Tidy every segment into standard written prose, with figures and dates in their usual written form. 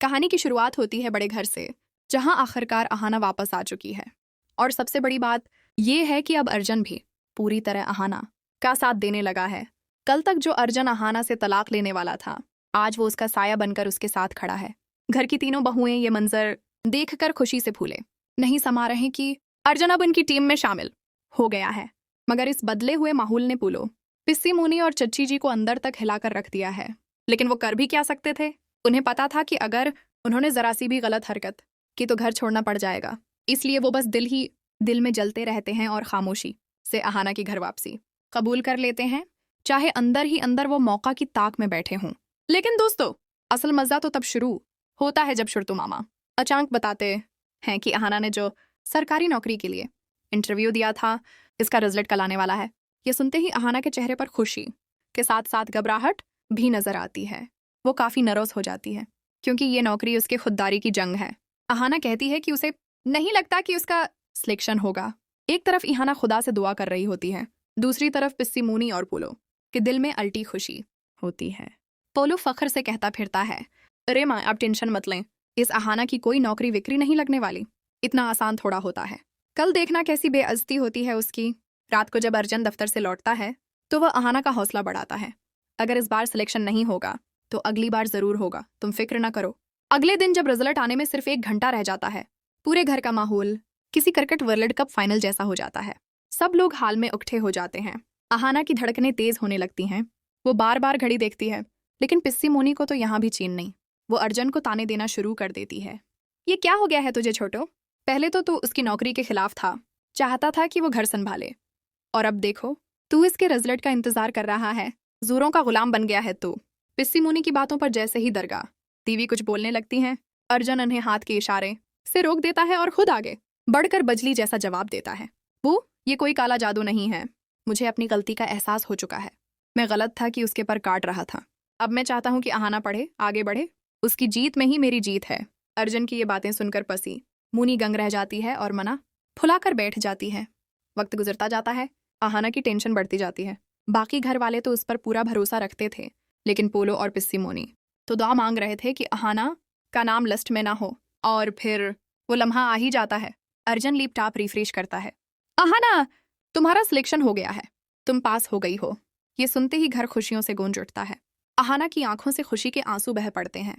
कहानी की शुरुआत होती है बड़े घर से, जहां आखिरकार अहाना वापस आ चुकी है। और सबसे बड़ी बात यह है कि अब अर्जुन भी पूरी तरह अहाना का साथ देने लगा है। कल तक जो अर्जुन अहाना से तलाक लेने वाला था, आज वो उसका साया बनकर उसके साथ खड़ा है। घर की तीनों बहुएं ये मंजर देखकर खुशी से फूले नहीं समा रहे कि अर्जुन अब उनकी टीम में शामिल हो गया है। मगर इस बदले हुए माहौल ने पुलो, पिस्सी मुनी और चच्ची जी को अंदर तक हिलाकर रख दिया है। लेकिन वो कर भी क्या सकते थे? उन्हें पता था कि अगर उन्होंने जरा सी भी गलत हरकत की तो घर छोड़ना पड़ जाएगा। इसलिए वो बस दिल में जलते रहते हैं और खामोशी से अहाना की घर वापसी कबूल कर लेते हैं, चाहे अंदर ही अंदर वो मौका की ताक में बैठे हों। लेकिन दोस्तों, असल मजा तो तब शुरू होता है जब शुरतु मामा अचानक बताते हैं कि अहाना ने जो सरकारी नौकरी के लिए इंटरव्यू दिया था, इसका रिजल्ट कल आने वाला है। ये सुनते ही अहाना के चेहरे पर खुशी के साथ साथ घबराहट भी नजर आती है। वो काफी नर्वस हो जाती है क्योंकि ये नौकरी उसके खुददारी की जंग है। अहाना कहती है कि उसे नहीं लगता कि उसका सिलेक्शन होगा। एक तरफ इहाना खुदा से दुआ कर रही होती है, दूसरी तरफ पिस्सी मुनी और पोलो के दिल में अल्टी खुशी होती है। पोलो फख्र से कहता फिरता है, अरे माँ, आप टेंशन मत लें, इस अहाना की कोई नौकरी विक्री नहीं लगने वाली। इतना आसान थोड़ा होता है। कल देखना कैसी बेइज्जती होती है उसकी। रात को जब अर्जुन दफ्तर से लौटता है तो वह अहाना का हौसला बढ़ाता है। अगर इस बार सिलेक्शन नहीं होगा तो अगली बार जरूर होगा, तुम फिक्र ना करो। अगले दिन जब रिजल्ट आने में सिर्फ 1 घंटा रह जाता है, पूरे घर का माहौल किसी क्रिकेट वर्ल्ड कप फाइनल जैसा हो जाता है। सब लोग हाल में उकट्ठे हो जाते हैं। अहाना की धड़कनें तेज होने लगती हैं। वो बार बार घड़ी देखती है, लेकिन पिस्सी मोनी को तो यहाँ भी चैन नहीं। वो अर्जुन को ताने देना शुरू कर देती है। ये क्या हो गया है तुझे छोटो? पहले तो तू उसकी नौकरी के खिलाफ था, चाहता था कि वो घर संभाले, और अब देखो तू इसके रिजल्ट का इंतजार कर रहा है। जोरों का गुलाम बन गया है तू। पिस्सी मुनी की बातों पर जैसे ही दरगाह दीवी कुछ बोलने लगती हैं, अर्जुन उन्हें हाथ के इशारे से रोक देता है और खुद आगे बढ़कर बजली जैसा जवाब देता है, वो ये कोई काला जादू नहीं है। मुझे अपनी गलती का एहसास हो चुका है। मैं गलत था कि उसके पर काट रहा था। अब मैं चाहता हूँ कि अहाना पढ़े, आगे बढ़े। उसकी जीत में ही मेरी जीत है। अर्जुन की ये बातें सुनकर पसी मुनी गंग रह जाती है और मना फुलाकर बैठ जाती है। वक्त गुजरता जाता है, अहाना की टेंशन बढ़ती जाती है। बाकी घर वाले तो उस पर पूरा भरोसा रखते थे, लेकिन पोलो और पिस्सी मोनी तो दुआ मांग रहे थे कि अहाना का नाम लिस्ट में ना हो। और फिर वो लम्हा आ ही जाता है। अर्जुन लैपटॉप रिफ्रेश करता है। अहाना, तुम्हारा सिलेक्शन हो गया है, तुम पास हो गई हो। ये सुनते ही घर खुशियों से गूंज उठता है। अहाना की आंखों से खुशी के आंसू बह पड़ते हैं।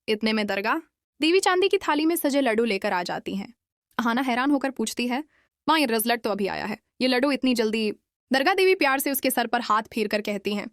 इतने में दरगाह देवी चांदी की थाली में सजे लड्डू लेकर आ जाती हैं। अहाना हैरान होकर पूछती है, माँ, ये रिजल्ट तो अभी आया है, ये लड्डू इतनी जल्दी? दरगाह देवी प्यार से उसके सर पर हाथ फेर कर कहती हैं,